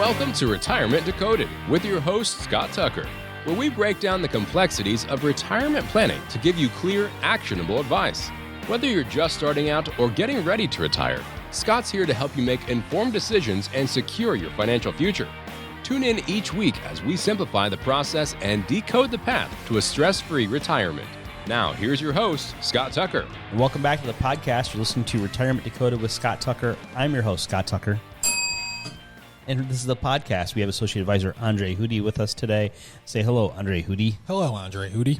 Welcome to Retirement Decoded with your host, Scott Tucker, where we break down the complexities of retirement planning to give you clear, actionable advice. Whether you're just starting out or getting ready to retire, Scott's here to help you make informed decisions and secure your financial future. Tune in each week as we simplify the process and decode the path to a stress-free retirement. Now, here's your host, Scott Tucker. And welcome back to the podcast. You're listening to Retirement Decoded with Scott Tucker. I'm your host, Scott Tucker. And this is the podcast. We have Associate Advisor Andre Hootie with us today. Say hello, Andre Hootie. Hello, Andre Hootie.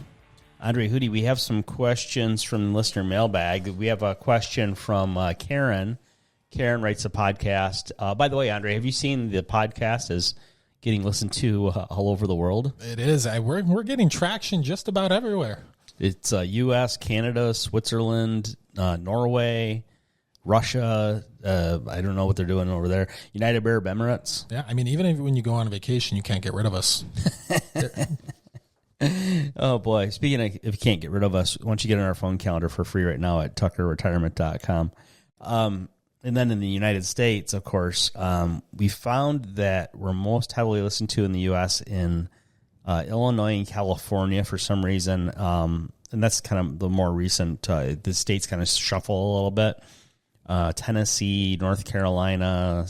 Andre Hootie, we have some questions from the listener mailbag. We have a question from Karen. Karen writes a podcast. By the way, Andre, have you seen the podcast is getting listened to all over the world? It is. We're getting traction just about everywhere. It's U.S., Canada, Switzerland, Norway, Russia. I don't know what they're doing over there. United Arab Emirates. Yeah, I mean, even when you go on vacation, you can't get rid of us. Oh, boy. Speaking of if you can't get rid of us, why don't you get on our phone calendar for free right now at tuckerretirement.com. And then in the United States, of course, we found that we're most heavily listened to in the U.S. in Illinois and California for some reason. And that's kind of the more recent, the states kind of shuffle a little bit. Tennessee, North Carolina,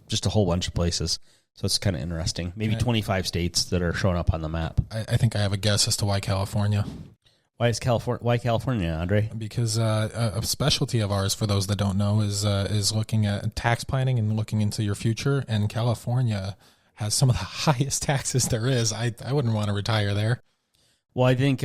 just a whole bunch of places. So it's kind of interesting. Maybe 25 states that are showing up on the map. I think I have a guess as to why California. Why California, Andre? Because a specialty of ours, for those that don't know, is looking at tax planning and looking into your future. And California has some of the highest taxes there is. I wouldn't want to retire there. Well, I think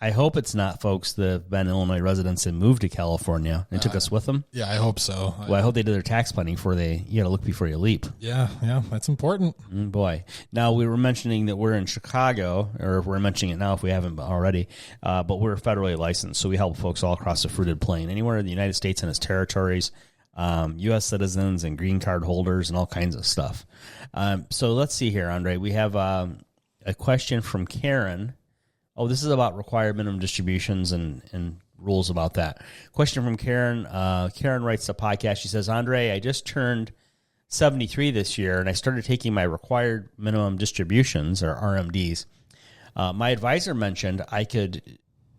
I hope it's not folks that have been Illinois residents and moved to California and took us with them. Yeah, I hope so. Well, I hope they did their tax planning before you got to look before you leap. Yeah, that's important. Boy. Now, we were mentioning that we're in Chicago, or we're mentioning it now if we haven't already, but we're federally licensed, so we help folks all across the fruited plain, anywhere in the United States and its territories, U.S. citizens and green card holders and all kinds of stuff. So let's see here, Andre. We have a question from Karen. Oh, this is about required minimum distributions and rules about that. Question from Karen. Karen writes a podcast. She says, Andre, I just turned 73 this year, and I started taking my required minimum distributions, or RMDs. My advisor mentioned I could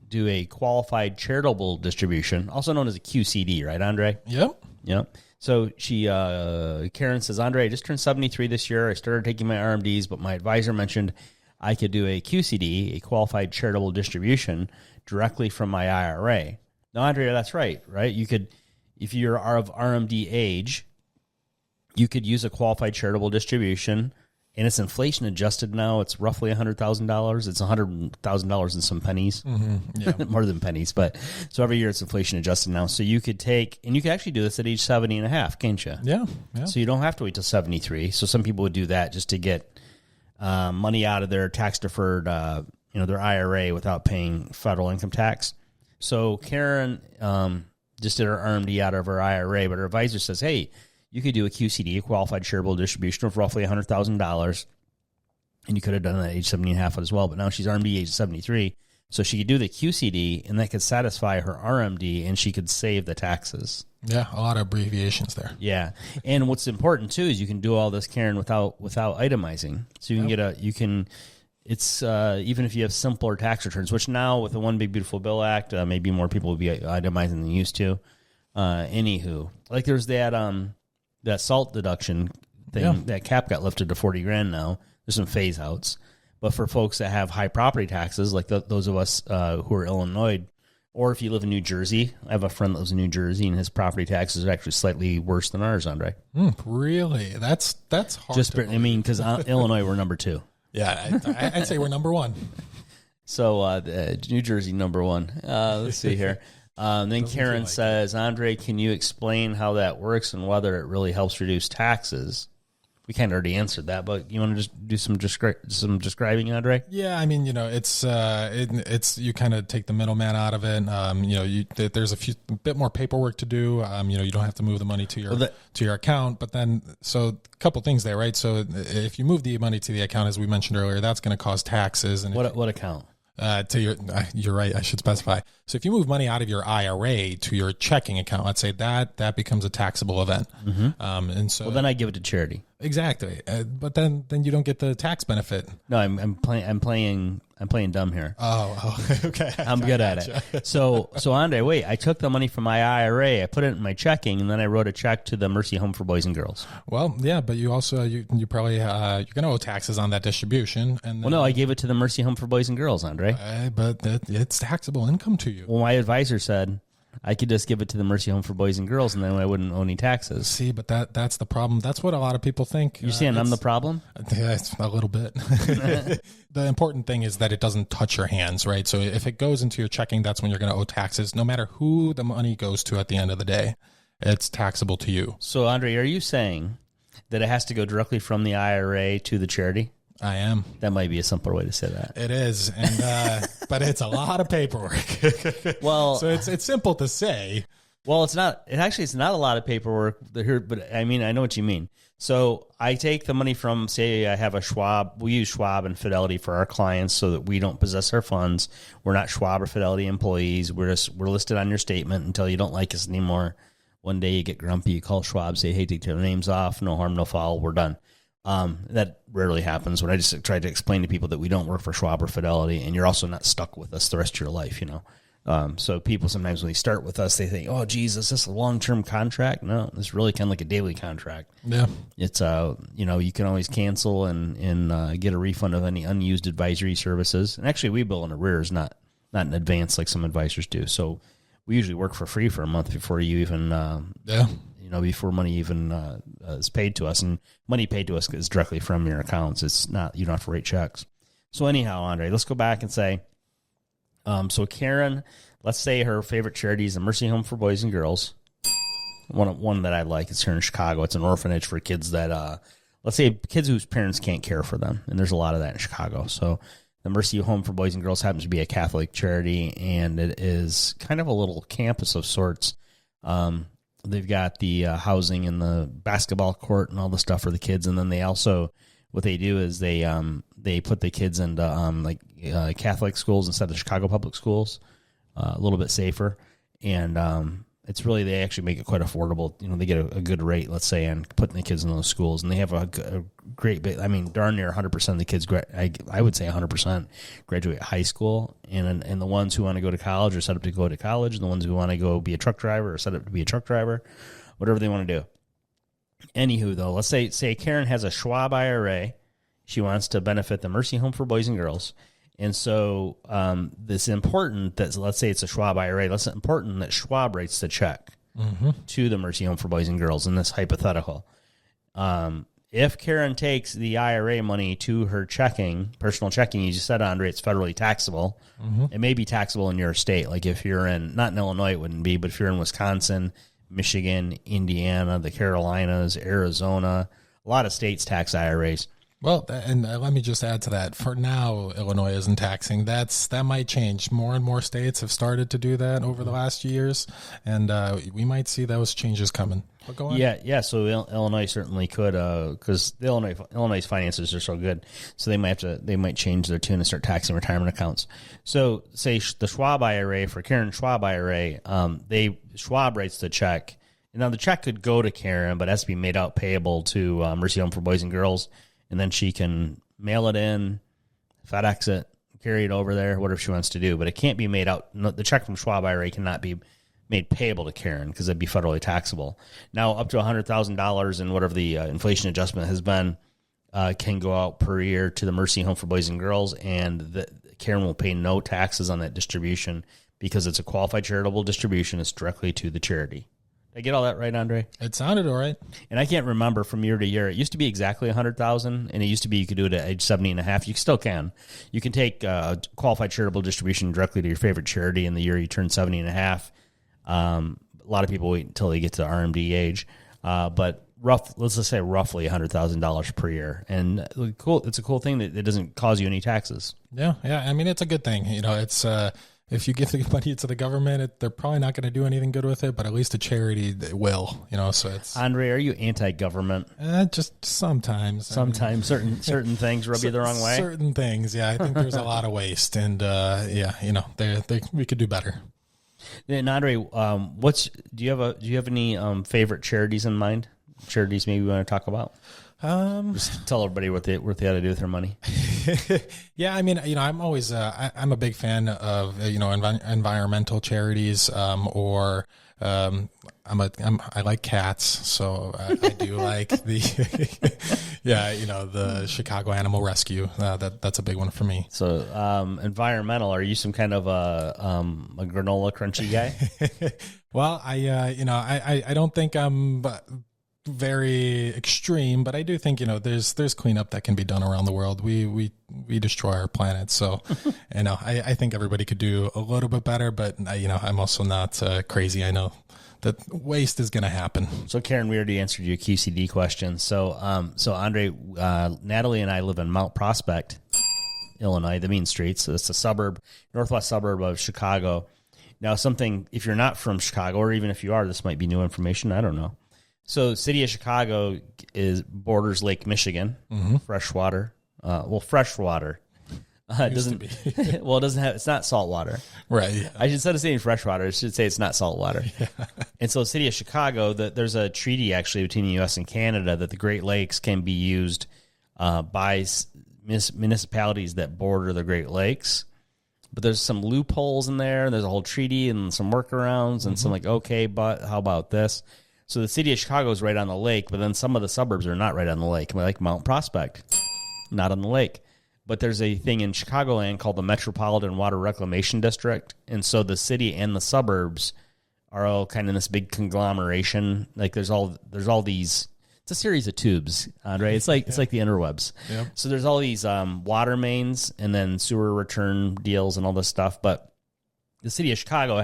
do a qualified charitable distribution, also known as a QCD, right, Andre? Yep. So Karen says, Andre, I just turned 73 this year. I started taking my RMDs, but my advisor mentioned I could do a QCD, a qualified charitable distribution, directly from my IRA. Now, Andrea, that's right? You could, if you're of RMD age, you could use a qualified charitable distribution, and it's inflation adjusted now. It's roughly $100,000. It's $100,000 and some pennies, more than pennies. But so every year it's inflation adjusted now. So you could take, and you could actually do this at age 70 and a half, can't you? Yeah. So you don't have to wait till 73. So some people would do that just to get money out of their tax deferred, their IRA without paying federal income tax. So Karen just did her RMD out of her IRA, but her advisor says, hey, you could do a QCD, a qualified charitable distribution of roughly $100,000, and you could have done that at age 70 and a half as well. But now she's RMD age 73, so she could do the QCD, and that could satisfy her RMD, and she could save the taxes. Yeah, a lot of abbreviations there. Yeah, and what's important too is you can do all this, Karen, without itemizing. So you can it's even if you have simpler tax returns, which now with the One Big Beautiful Bill Act, maybe more people will be itemizing than used to. Anywho, like there's that SALT deduction thing, that cap got lifted to $40,000 now. There's some phase outs, but for folks that have high property taxes, like those of us who are Illinois. Or if you live in New Jersey, I have a friend that lives in New Jersey, and his property taxes are actually slightly worse than ours, Andre. Really? That's hard. Because Illinois, we're number 2. Yeah, I'd say we're number 1. So New Jersey, number 1. Let's see here. Then Karen says, Andre, can you explain how that works and whether it really helps reduce taxes? We kind of already answered that, but you want to just do some describing, Andre? Yeah, I mean, it's you kind of take the middleman out of it. There's a bit more paperwork to do. You don't have to move the money to your account, but then a couple things there, right? So if you move the money to the account, as we mentioned earlier, that's going to cause taxes. And what account? You're right. I should specify. So if you move money out of your IRA to your checking account, let's say that becomes a taxable event. And so, Well, then I give it to charity. exactly. But then you don't get the tax benefit. No, I'm playing dumb here. Oh, okay. I'm good at it. So Andre, wait, I took the money from my IRA, I put it in my checking, and then I wrote a check to the Mercy Home for Boys and Girls. Well, yeah, but you also you probably you're going to owe taxes on that distribution. And Well, no, I gave it to the Mercy Home for Boys and Girls, Andre. but it's taxable income to you. Well, my advisor said I could just give it to the Mercy Home for Boys and Girls, and then I wouldn't owe any taxes. See, but that's the problem. That's what a lot of people think. You're saying I'm the problem? Yeah, it's a little bit. The important thing is that it doesn't touch your hands, right? So if it goes into your checking, that's when you're going to owe taxes. No matter who the money goes to at the end of the day, it's taxable to you. So, Andre, are you saying that it has to go directly from the IRA to the charity? I am. That might be a simpler way to say that. It is, and but it's a lot of paperwork. Well, so it's simple to say. Well, it's not. It's not a lot of paperwork here, but I mean, I know what you mean. So I take the money from, say, I have a Schwab. We use Schwab and Fidelity for our clients so that we don't possess our funds. We're not Schwab or Fidelity employees. We're listed on your statement until you don't like us anymore. One day you get grumpy, you call Schwab, say, hey, take their names off. No harm, no foul. We're done. That rarely happens. When I just try to explain to people that we don't work for Schwab or Fidelity, and you're also not stuck with us the rest of your life, you know. So people sometimes when they start with us, they think, oh, geez, is this a long-term contract? No, it's really kind of like a daily contract. Yeah. It's, you can always cancel and get a refund of any unused advisory services. And actually, we bill in arrears, not in advance like some advisors do. So we usually work for free for a month before you even, before money even is paid to us. And money paid to us is directly from your accounts. It's not, you don't have to write checks. So anyhow, Andre, let's go back and say, so Karen, let's say her favorite charity is the Mercy Home for Boys and Girls. One that I like is here in Chicago. It's an orphanage for kids that, let's say kids whose parents can't care for them. And there's a lot of that in Chicago. So the Mercy Home for Boys and Girls happens to be a Catholic charity, and it is kind of a little campus of sorts. They've got the housing and the basketball court and all the stuff for the kids. And then they also, what they do is they put the kids into Catholic schools instead of Chicago public schools, a little bit safer. And it's really, they actually make it quite affordable. You know, they get a good rate, let's say, on putting the kids in those schools. And they have a great, I mean, darn near 100% of the kids, I would say 100% graduate high school. And the ones who want to go to college are set up to go to college. And the ones who want to go be a truck driver are set up to be a truck driver, whatever they want to do. Anywho, though, let's say Karen has a Schwab IRA. She wants to benefit the Mercy Home for Boys and Girls. And so it's important that, let's say it's a Schwab IRA, it's important that Schwab writes the check to the Mercy Home for Boys and Girls in this hypothetical. If Karen takes the IRA money to her personal checking, you just said, Andre, it's federally taxable. It may be taxable in your state. Like if you're not in Illinois, it wouldn't be, but if you're in Wisconsin, Michigan, Indiana, the Carolinas, Arizona, a lot of states tax IRAs. Well, and let me just add to that. For now, Illinois isn't taxing. That might change. More and more states have started to do that over the last years, and we might see those changes coming. But go on. Yeah. So Illinois certainly could, because the Illinois finances are so good, so they might change their tune and start taxing retirement accounts. So, say the Schwab IRA, for Karen Schwab IRA, Schwab writes the check. Now the check could go to Karen, but it has to be made out payable to Mercy Home for Boys and Girls. And then she can mail it in, FedEx it, carry it over there, whatever she wants to do. But it can't be made out. The check from Schwab IRA cannot be made payable to Karen because it'd be federally taxable. Now, up to $100,000 and whatever the inflation adjustment has been can go out per year to the Mercy Home for Boys and Girls, and Karen will pay no taxes on that distribution because it's a qualified charitable distribution. It's directly to the charity. Did I get all that right, Andre? It sounded all right. And I can't remember from year to year. It used to be exactly $100,000, and it used to be you could do it at age 70 and a half. You still can. You can take qualified charitable distribution directly to your favorite charity in the year you turn 70 and a half. A lot of people wait until they get to RMD age, but let's just say roughly $100,000 per year. And it's a cool thing that it doesn't cause you any taxes. Yeah. I mean, it's a good thing. You know, it's if you give the money to the government, they're probably not going to do anything good with it, but at least a charity will, so it's... Andre, are you anti-government? Just sometimes. Sometimes certain things rub you the wrong way? Certain things, yeah. I think there's a lot of waste, and we could do better. And Andre, do you have any favorite charities in mind? Charities maybe we want to talk about? Just tell everybody what they ought to do with their money. Yeah, I mean, I'm always I'm a big fan of environmental charities, or I like cats, so I do like the the Chicago Animal Rescue. That's a big one for me. So environmental. Are you some kind of a granola crunchy guy? Well, I don't think I'm very extreme, but I do think there's cleanup that can be done around the world. We destroy our planet, so I think everybody could do a little bit better. But I'm also not crazy. I know that waste is going to happen. So Karen, we already answered your QCD question. So Andre, Natalie and I live in Mount Prospect, Illinois, the Mean Streets. So it's a northwest suburb of Chicago. Now, if you're not from Chicago, or even if you are, this might be new information. I don't know. So the city of Chicago borders Lake Michigan, freshwater. Freshwater. It doesn't. It doesn't have. It's not salt water, right? Yeah. Instead of saying freshwater, I should say it's not salt water. Yeah. And so, the city of Chicago, there's a treaty actually between the U.S. and Canada that the Great Lakes can be used by municipalities that border the Great Lakes. But there's some loopholes in there, and there's a whole treaty and some workarounds, and some but how about this? So the city of Chicago is right on the lake, but then some of the suburbs are not right on the lake, like Mount Prospect, not on the lake. But there's a thing in Chicagoland called the Metropolitan Water Reclamation District, and so the city and the suburbs are all kind of in this big conglomeration. Like there's all these. It's a series of tubes, Andre. It's like it's like the interwebs. Yep. So there's all these water mains and then sewer return deals and all this stuff. But the city of Chicago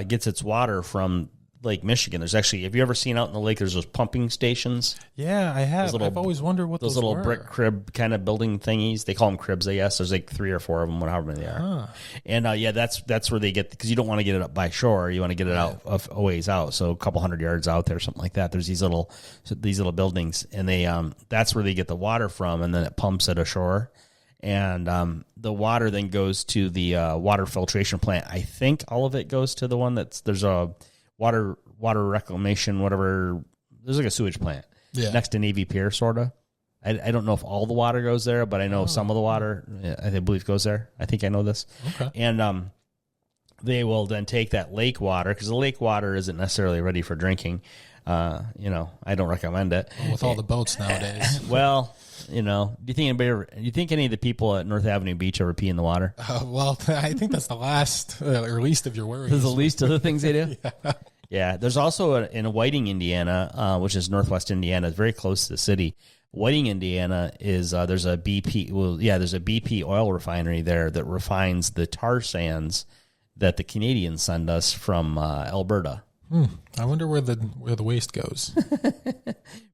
gets its water from Lake Michigan. There's actually, have you ever seen out in the lake, there's those pumping stations? Yeah, I have. I've always wondered what those little were. Brick crib kind of building thingies. They call them cribs, I guess. There's like 3 or 4 of them, however many they are. Huh. And that's where they get, because you don't want to get it up by shore. You want to get it out a ways out. So a couple 100 yards out there, something like that. There's these little buildings, and they that's where they get the water from, and then it pumps it ashore. And the water then goes to the water filtration plant. I think all of it goes to the one there's a water reclamation, whatever. There's like a sewage plant next to Navy Pier, sort of. I don't know if all the water goes there, but I know some of the water, I believe, goes there. I think I know this. Okay. And they will then take that lake water, because the lake water isn't necessarily ready for drinking. I don't recommend it. Well, with all the boats nowadays. Well, do you think any of the people at North Avenue Beach ever pee in the water? Well, I think that's the last or least of your worries. There's the least of the things they do? Yeah. There's also in Whiting, Indiana, which is northwest Indiana, it's very close to the city. Whiting, Indiana is there's a BP oil refinery there that refines the tar sands that the Canadians send us from Alberta. I wonder where the waste goes.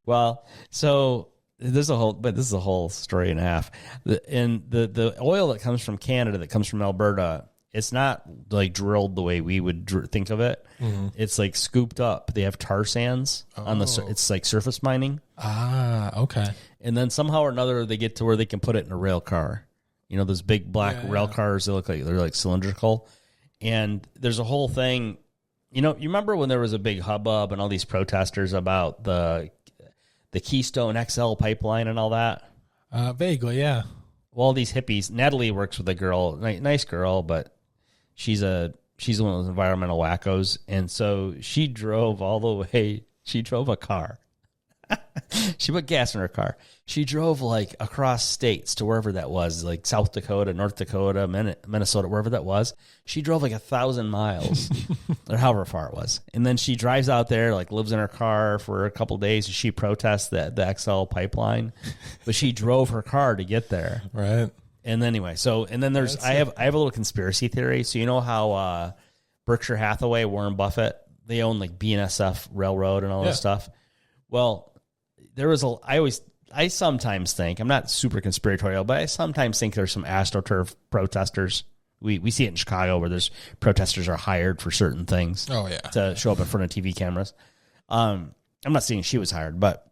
Well, so this is a whole story and a half. The oil that comes from Canada, that comes from Alberta, it's not like drilled the way we would think of it. Mm-hmm. It's like scooped up. They have tar sands on it's like surface mining. Ah, okay. And then somehow or another they get to where they can put it in a rail car. Those big black rail cars, they're like cylindrical. And there's a whole thing. You remember when there was a big hubbub and all these protesters about the Keystone XL pipeline and all that? Vaguely, yeah. Well, all these hippies. Natalie works with a girl, nice girl, but she's one of those environmental wackos, and so she drove all the way. She drove a car. She put gas in her car. She drove like across states to wherever that was, like South Dakota, North Dakota, Minnesota, wherever that was. She drove like 1,000 miles or however far it was. And then she drives out there, like lives in her car for a couple of days. And she protests the XL pipeline, but she drove her car to get there. Right. And anyway, then there's, I have a little conspiracy theory. So you know how Berkshire Hathaway, Warren Buffett, they own like BNSF Railroad and all this stuff. Well, I sometimes think, I'm not super conspiratorial, but I sometimes think there's some AstroTurf protesters We see it in Chicago where there's protesters are hired for certain things. Oh, yeah. To show up in front of TV cameras. I'm not saying she was hired, but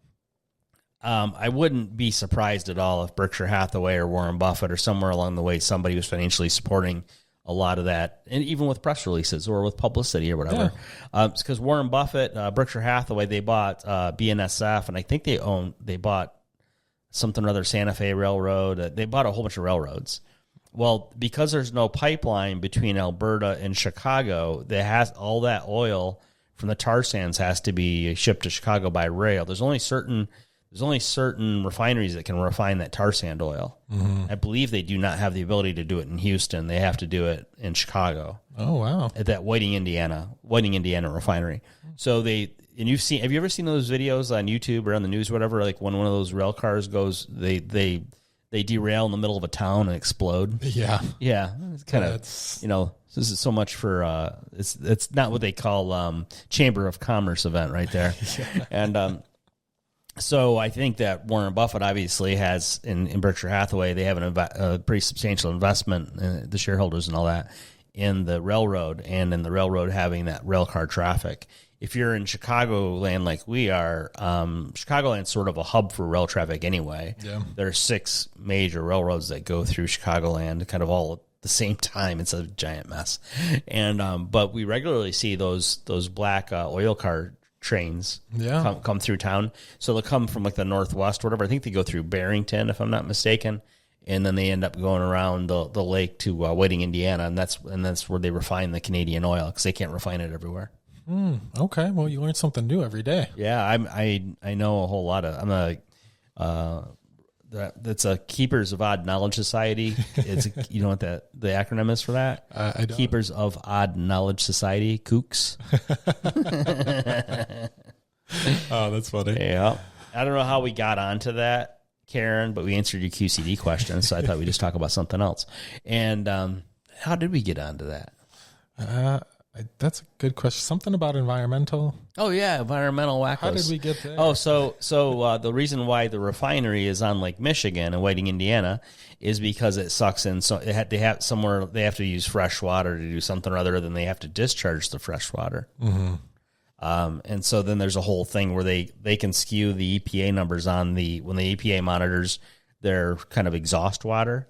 I wouldn't be surprised at all if Berkshire Hathaway or Warren Buffett or somewhere along the way somebody was financially supporting a lot of that, and even with press releases or with publicity or whatever. It's because Warren Buffett, Berkshire Hathaway, they bought BNSF, and I think they bought something or other, Santa Fe Railroad. They bought a whole bunch of railroads. Well, because there's no pipeline between Alberta and Chicago, all that oil from the tar sands has to be shipped to Chicago by rail. There's only certain refineries that can refine that tar sand oil. Mm-hmm. I believe they do not have the ability to do it in Houston. They have to do it in Chicago. Oh, wow. At that Whiting, Indiana refinery. So have you ever seen those videos on YouTube or on the news or whatever, like when one of those rail cars goes, they derail in the middle of a town and explode? Yeah. Yeah. It's kind of, this is so much for, it's not what they call Chamber of Commerce event right there. Yeah. And, so I think that Warren Buffett obviously has, in Berkshire Hathaway, they have a pretty substantial investment, the shareholders and all that, in the railroad, and in the railroad having that rail car traffic. If you're in Chicagoland like we are, Chicagoland's sort of a hub for rail traffic anyway. Yeah. There are 6 major railroads that go through Chicagoland kind of all at the same time. It's a giant mess. And but we regularly see those black oil car trains come through town. So they'll come from like the northwest or whatever. I think they go through Barrington, if I'm not mistaken, and then they end up going around the lake to Whiting, Indiana, and that's where they refine the Canadian oil because they can't refine it everywhere. Okay, well, you learn something new every day. Yeah, I know a whole lot of. That's a Keepers of Odd Knowledge Society. It's you know what the acronym is for that? I don't. Keepers of Odd Knowledge Society, Kooks. Oh, that's funny. Yeah, I don't know how we got onto that, Karen, but we answered your QCD question, so I thought we'd just talk about something else. And how did we get onto that? That's a good question. Something about environmental. Oh yeah, environmental wackos. How did we get there? Oh, so the reason why the refinery is on Lake Michigan in Whiting, Indiana, is because it sucks in. So they have to use fresh water to do something or other. Then they have to discharge the fresh water. Mm-hmm. And so then there's a whole thing where they can skew the EPA numbers when the EPA monitors their kind of exhaust water.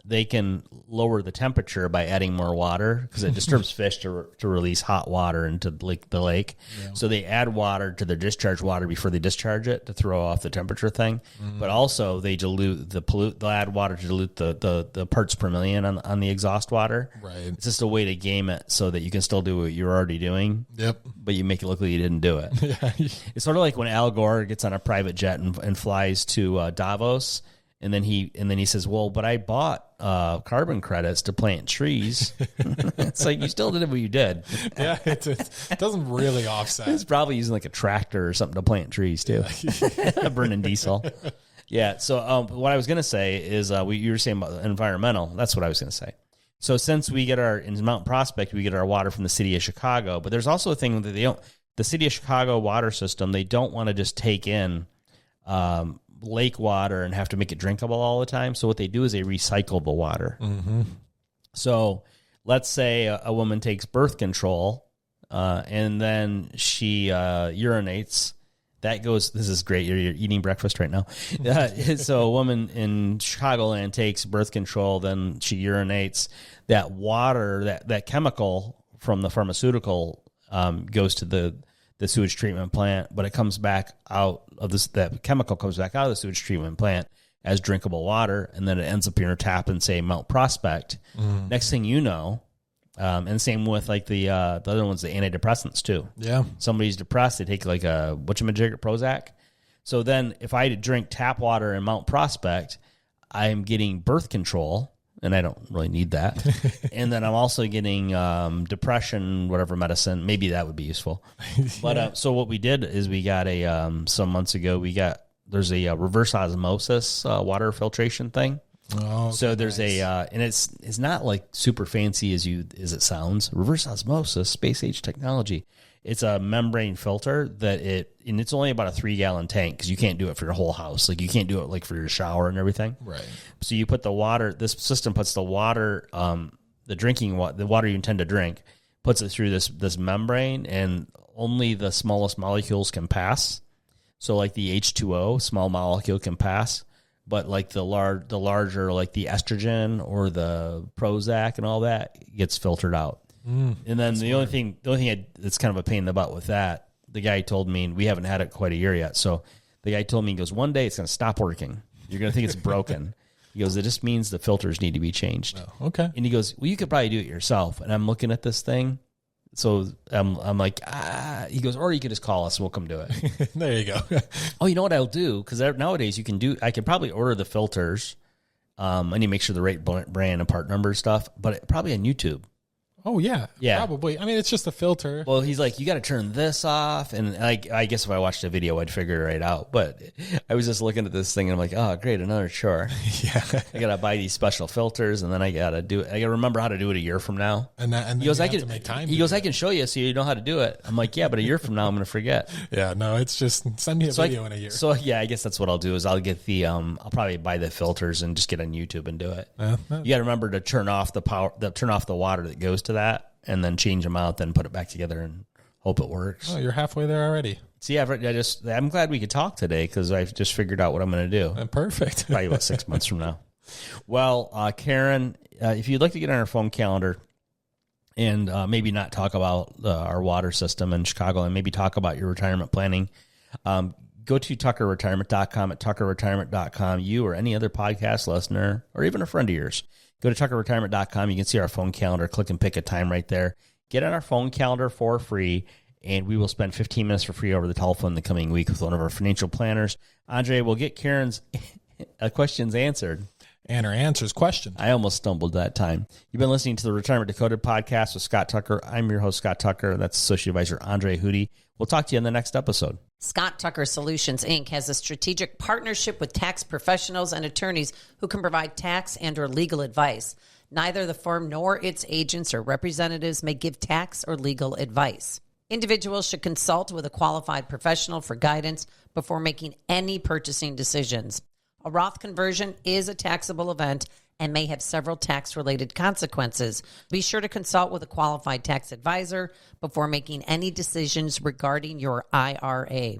They can lower the temperature by adding more water because it disturbs fish to release hot water into the lake. Yeah. So they add water to their discharge water before they discharge it to throw off the temperature thing. Mm-hmm. But also they they'll add water to dilute the parts per million on the exhaust water. Right. It's just a way to game it so that you can still do what you're already doing. Yep. But you make it look like you didn't do it. Yeah. It's sort of like when Al Gore gets on a private jet and flies to Davos. And then he says, well, but I bought carbon credits to plant trees. It's like, you still did what you did. Yeah, it doesn't really offset. He's probably using like a tractor or something to plant trees too. Yeah. Burning diesel. Yeah, so what I was going to say is you were saying about environmental. That's what I was going to say. So since we get in Mountain Prospect, we get our water from the city of Chicago, but there's also a thing that the city of Chicago water system, they don't want to just take in lake water and have to make it drinkable all the time. So what they do is they recycle the water. Mm-hmm. So let's say a woman takes birth control and then she urinates. That goes, this is great. You're eating breakfast right now. So a woman in Chicagoland takes birth control, then she urinates. That water, that chemical from the pharmaceutical goes to the sewage treatment plant, but it comes back out of that chemical comes back out of the sewage treatment plant as drinkable water, and then it ends up in your tap in, say, Mount Prospect. Mm. Next thing you know, and same with like the other ones, the antidepressants too. Yeah. Somebody's depressed, they take like a whatchamajigger Prozac. So then if I drink tap water in Mount Prospect, I'm getting birth control, and I don't really need that. And then I'm also getting depression, whatever medicine. Maybe that would be useful. But so what we did is we got some months ago, there's a reverse osmosis water filtration thing. Oh, so there's and it's not like super fancy as it sounds. Reverse osmosis, space age technology. It's a membrane filter and it's only about a 3-gallon tank because you can't do it for your whole house. Like you can't do it like for your shower and everything. Right. So you put the water. This system puts the water the water you intend to drink, puts it through this membrane, and only the smallest molecules can pass. So like the H2O, small molecule can pass, but like the larger, like the estrogen or the Prozac and all that gets filtered out. And then the only thing that's kind of a pain in the butt with that, the guy told me, and we haven't had it quite a year yet. So the guy told me, he goes, one day it's going to stop working. You're going to think it's broken. He goes, it just means the filters need to be changed. Oh, okay. And he goes, well, you could probably do it yourself. And I'm looking at this thing. So I'm like, he goes, or you could just call us and we'll come do it. There you go. Oh, you know what I'll do? Because nowadays I can probably order the filters. I need to make sure the right brand and part number stuff, but probably on YouTube. Oh, yeah. Probably. I mean, it's just a filter. Well, he's like, you got to turn this off. And I guess if I watched a video, I'd figure it right out. But I was just looking at this thing, and I'm like, oh, great, another chore. Yeah. I got to buy these special filters, and then I got to do it. I got to remember how to do it a year from now. And he goes, I can show you so you know how to do it. I'm like, yeah, but a year from now, I'm going to forget. Yeah, no, it's just send me a video in a year. So, yeah, I guess that's what I'll do is I'll get I'll probably buy the filters and just get on YouTube and do it. You got to remember to turn off turn off the water that goes to that, and then change them out, then put it back together and hope it works. Oh, you're halfway there already. See, I'm glad we could talk today because I've just figured out what I'm going to do. Perfect. Probably about 6 months from now. Well, Karen, if you'd like to get on our phone calendar and maybe not talk about our water system in Chicago and maybe talk about your retirement planning, go to tuckerretirement.com. At tuckerretirement.com, you or any other podcast listener or even a friend of yours, go to tuckerretirement.com. You can see our phone calendar. Click and pick a time right there. Get on our phone calendar for free, and we will spend 15 minutes for free over the telephone the coming week with one of our financial planners. Andre, we'll get Karen's questions answered. And her answers question. I almost stumbled that time. You've been listening to the Retirement Decoded podcast with Scott Tucker. I'm your host, Scott Tucker. That's Associate Advisor Andre Hootie. We'll talk to you in the next episode. Scott Tucker Solutions, Inc. has a strategic partnership with tax professionals and attorneys who can provide tax and or legal advice. Neither the firm nor its agents or representatives may give tax or legal advice. Individuals should consult with a qualified professional for guidance before making any purchasing decisions. A Roth conversion is a taxable event and may have several tax-related consequences. Be sure to consult with a qualified tax advisor before making any decisions regarding your IRA.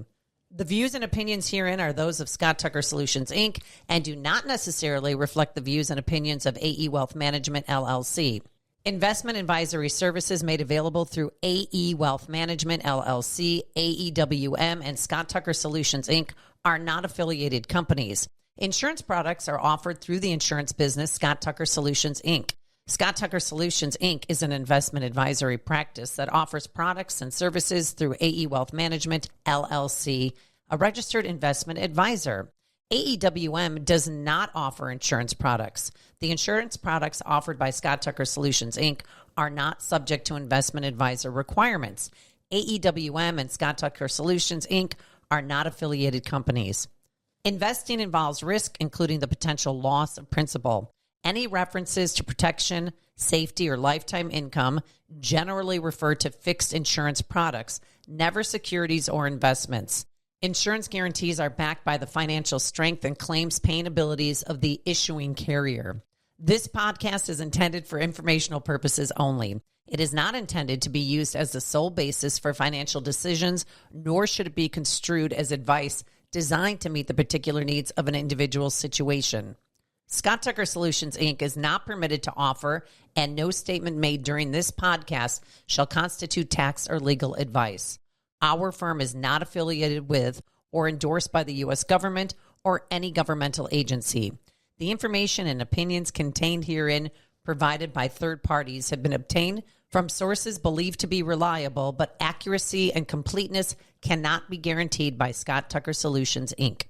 The views and opinions herein are those of Scott Tucker Solutions, Inc., and do not necessarily reflect the views and opinions of AE Wealth Management, LLC. Investment advisory services made available through AE Wealth Management, LLC, AEWM, and Scott Tucker Solutions, Inc. are not affiliated companies. Insurance products are offered through the insurance business, Scott Tucker Solutions, Inc. Scott Tucker Solutions, Inc. is an investment advisory practice that offers products and services through AE Wealth Management, LLC, a registered investment advisor. AEWM does not offer insurance products. The insurance products offered by Scott Tucker Solutions, Inc. are not subject to investment advisor requirements. AEWM and Scott Tucker Solutions, Inc. are not affiliated companies. Investing involves risk, including the potential loss of principal. Any references to protection, safety, or lifetime income generally refer to fixed insurance products, never securities or investments. Insurance guarantees are backed by the financial strength and claims paying abilities of the issuing carrier. This podcast is intended for informational purposes only. It is not intended to be used as the sole basis for financial decisions, nor should it be construed as advice designed to meet the particular needs of an individual's situation. Scott Tucker Solutions, Inc. is not permitted to offer, and no statement made during this podcast shall constitute tax or legal advice. Our firm is not affiliated with or endorsed by the U.S. government or any governmental agency. The information and opinions contained herein provided by third parties have been obtained from sources believed to be reliable, but accuracy and completeness cannot be guaranteed by Scott Tucker Solutions, Inc.